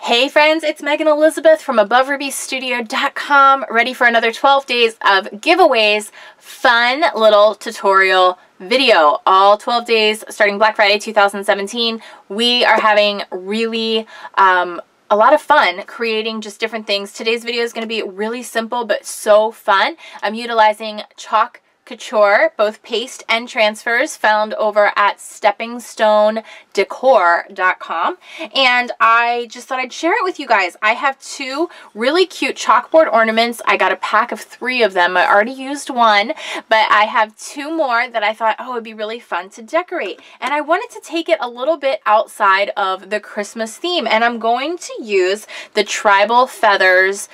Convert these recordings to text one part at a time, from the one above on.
Hey friends, it's Megan Elizabeth from AboveRubyStudio.com, ready for another 12 days of giveaways, fun little tutorial video. All 12 days starting Black Friday 2017. We are having really a lot of fun creating just different things. Today's video is going to be really simple but so fun. I'm utilizing chalk couture, both paste and transfers, found over at StampingStoneDecor.com, and I just thought I'd share it with you guys. I have two really cute chalkboard ornaments. I got a pack of 3 of them. I already used one, but I have 2 more that I thought, oh, it'd be really fun to decorate, and I wanted to take it a little bit outside of the Christmas theme, and I'm going to use the Tribal Feathers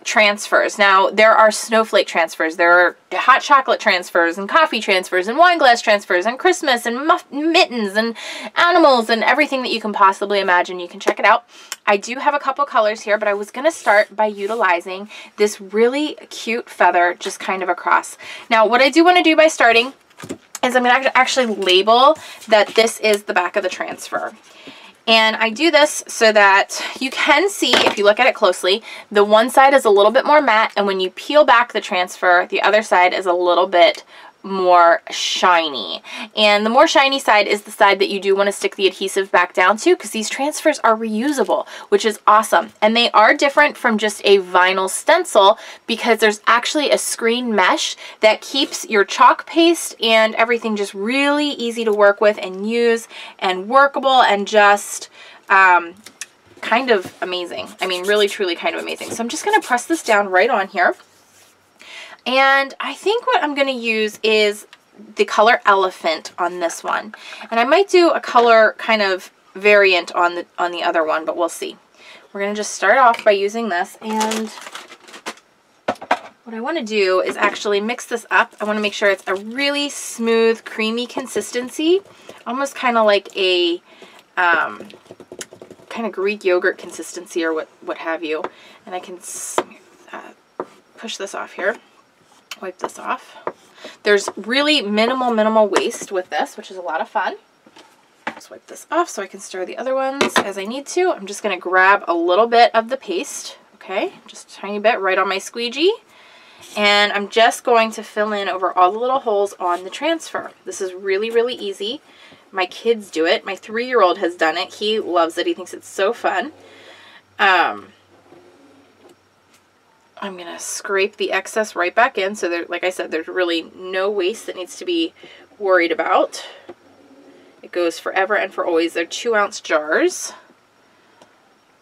transfers. Now, there are snowflake transfers, there are hot chocolate transfers, and coffee transfers, and wine glass transfers, and Christmas, and mittens, and animals, and everything that you can possibly imagine. You can check it out. I do have a couple colors here, but I was going to start by utilizing this really cute feather just kind of across. Now, what I do want to do by starting is I'm going to actually label that this is the back of the transfer. And I do this so that you can see, if you look at it closely, the one side is a little bit more matte, and when you peel back the transfer, the other side is a little bit more shiny. And the more shiny side is the side that you do want to stick the adhesive back down to, because these transfers are reusable, which is awesome. And they are different from just a vinyl stencil because there's actually a screen mesh that keeps your chalk paste and everything just really easy to work with and use and workable and just kind of amazing. I mean, really, truly kind of amazing. So I'm just going to press this down right on here. And I think what I'm going to use is the color Elephant on this one. And I might do a color kind of variant on the other one, but we'll see. We're going to just start off by using this, and what I want to do is actually mix this up. I want to make sure it's a really smooth, creamy consistency, almost kind of like a kind of Greek yogurt consistency or what have you. And I can push this off here. Wipe this off. There's really minimal waste with this, which is a lot of fun. Just wipe this off so I can stir the other ones as I need to. I'm just going to grab a little bit of the paste, okay, just a tiny bit right on my squeegee, and I'm just going to fill in over all the little holes on the transfer. This is really, really easy. My kids do it. My 3-year-old has done it. He loves it. He thinks it's so fun. I'm going to scrape the excess right back in. So there, like I said, there's really no waste that needs to be worried about. It goes forever and for always. They're 2-ounce jars.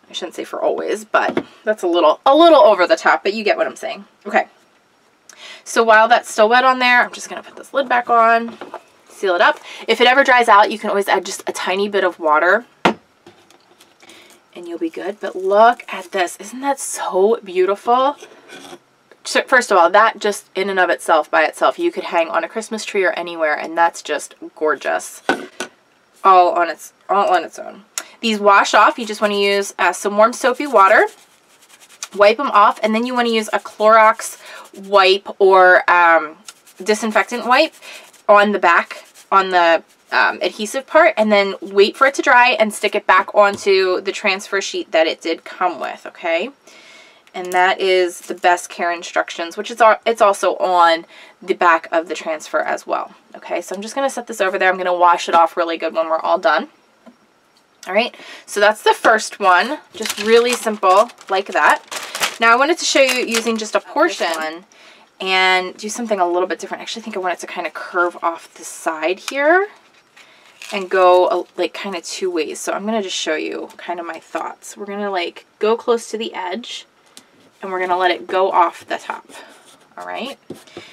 I shouldn't say for always, but that's a little over the top, but you get what I'm saying. Okay. So while that's still wet on there, I'm just going to put this lid back on, seal it up. If it ever dries out, you can always add just a tiny bit of water, and you'll be good. But look at this. Isn't that so beautiful? So first of all, that just in and of itself, by itself, you could hang on a Christmas tree or anywhere, and that's just gorgeous. All on its own. These wash off. You just want to use some warm soapy water. Wipe them off, and then you want to use a Clorox wipe or disinfectant wipe on the back, on the adhesive part, and then wait for it to dry and stick it back onto the transfer sheet that it did come with, okay? And that is the best care instructions, which is it's also on the back of the transfer as well, okay? So I'm just going to set this over there. I'm going to wash it off really good when we're all done. All right, so that's the first one, just really simple like that. Now I wanted to show you using just a portion and do something a little bit different. I actually think I want it to kind of curve off the side here and go like kind of 2 ways. So I'm going to just show you kind of my thoughts. We're going to like go close to the edge, and we're going to let it go off the top. All right.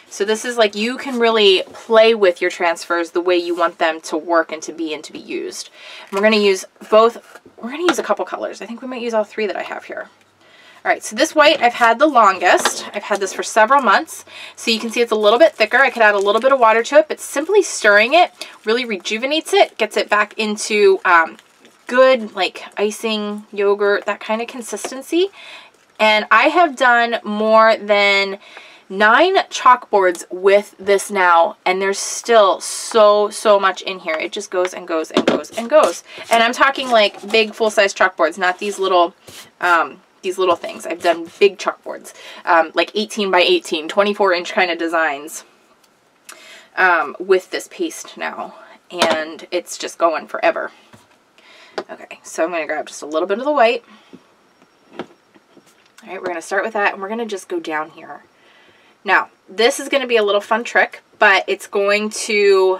So this is like, you can really play with your transfers the way you want them to work and to be used. And we're going to use both. We're going to use a couple colors. I think we might use all 3 that I have here. All right, so this white I've had the longest. I've had this for several months. So you can see it's a little bit thicker. I could add a little bit of water to it, but simply stirring it really rejuvenates it, gets it back into good like icing, yogurt, that kind of consistency. And I have done more than 9 chalkboards with this now, and there's still so much in here. It just goes and goes and goes and goes. And I'm talking like big full-size chalkboards, not these little things. I've done big chalkboards, like 18 by 18, 24-inch kind of designs with this paste now, and it's just going forever. Okay, so I'm going to grab just a little bit of the white. All right, we're going to start with that, and we're going to just go down here. Now, this is going to be a little fun trick, but it's going to,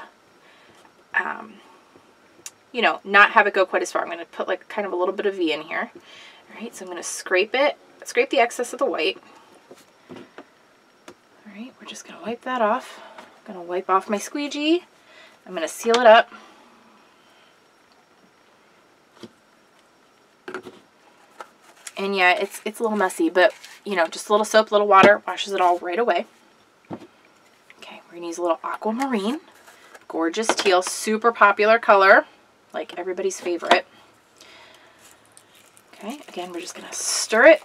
you know, not have it go quite as far. I'm going to put like kind of a little bit of V in here. All right, so I'm going to scrape the excess of the white. All right, we're just going to wipe that off. I'm going to wipe off my squeegee. I'm going to seal it up. And yeah, it's a little messy, but you know, just a little soap, a little water, washes it all right away. Okay, we're gonna use a little aquamarine. Gorgeous teal, super popular color, like everybody's favorite. Okay, again, we're just gonna stir it.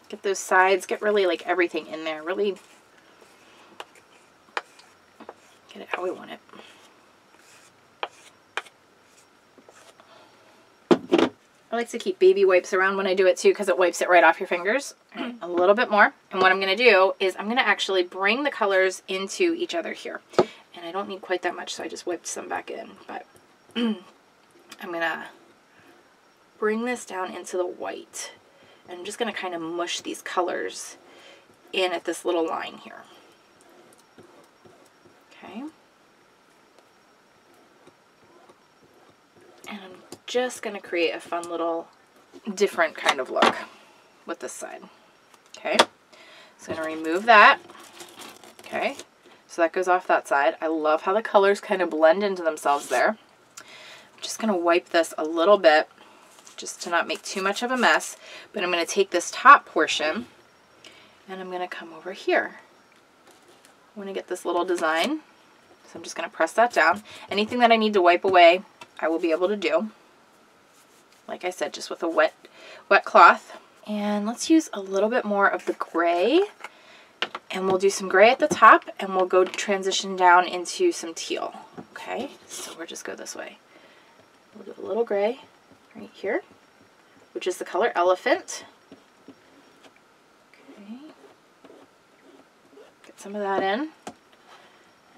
Get those sides, get really like everything in there, really get it how we want it. I like to keep baby wipes around when I do it too, because it wipes it right off your fingers. Right, a little bit more. And what I'm going to do is I'm going to actually bring the colors into each other here. And I don't need quite that much, so I just whipped some back in. But I'm going to bring this down into the white. And I'm just going to kind of mush these colors in at this little line here. Okay. And I'm just going to create a fun little different kind of look with this side. Okay, so I'm going to remove that. Okay, so that goes off that side. I love how the colors kind of blend into themselves there. I'm just going to wipe this a little bit just to not make too much of a mess, but I'm going to take this top portion and I'm going to come over here. I want to get this little design, so I'm just going to press that down. Anything that I need to wipe away, I will be able to do. Like I said, just with a wet cloth. And let's use a little bit more of the gray. And we'll do some gray at the top, and we'll go transition down into some teal. Okay, so we'll just go this way. We'll do a little gray right here, which is the color Elephant. Okay. Get some of that in.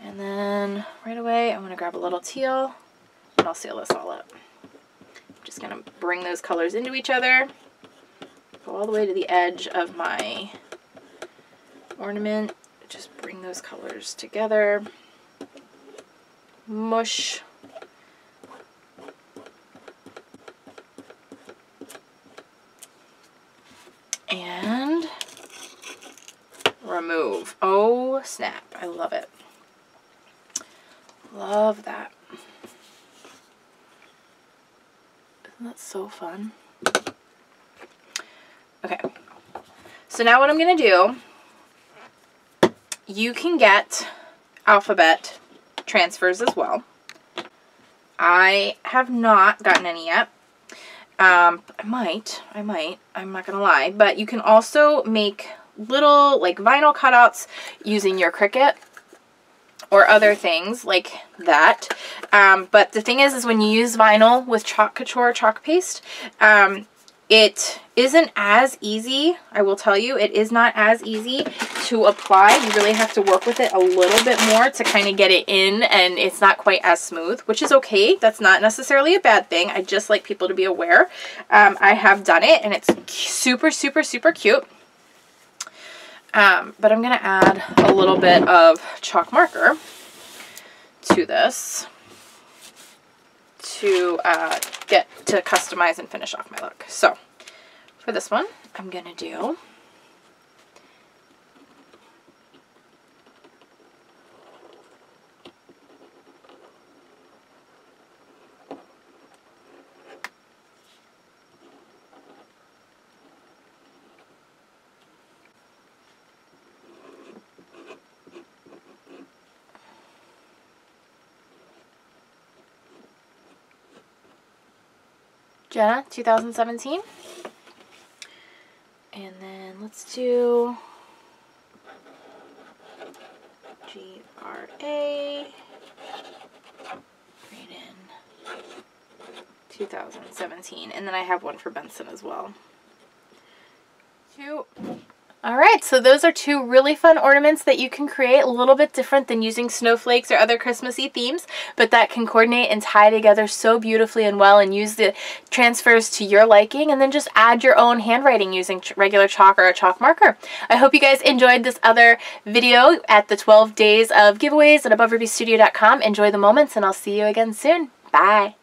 And then right away, I'm going to grab a little teal, and I'll seal this all up. Just going to bring those colors into each other, go all the way to the edge of my ornament, just bring those colors together, mush, and remove. Oh snap, I love it. Love that. That's so fun. Okay, so now what I'm going to do, you can get alphabet transfers as well. I have not gotten any yet. I might, I'm not going to lie, but you can also make little like vinyl cutouts using your Cricut or other things like that. But the thing is when you use vinyl with chalk couture chalk paste, it isn't as easy. I will tell you, it is not as easy to apply. You really have to work with it a little bit more to kind of get it in, and it's not quite as smooth, which is okay. That's not necessarily a bad thing. I just like people to be aware. I have done it, and it's super, super, super cute. But I'm going to add a little bit of chalk marker to this to get to customize and finish off my look. So for this one, I'm going to do Jenna 2017, and then let's do GRA. Right in 2017. And then I have one for Benson as well. Alright, so those are 2 really fun ornaments that you can create, a little bit different than using snowflakes or other Christmassy themes, but that can coordinate and tie together so beautifully and well, and use the transfers to your liking, and then just add your own handwriting using regular chalk or a chalk marker. I hope you guys enjoyed this other video at the 12 days of giveaways at AboveRubyStudio.com. Enjoy the moments, and I'll see you again soon. Bye!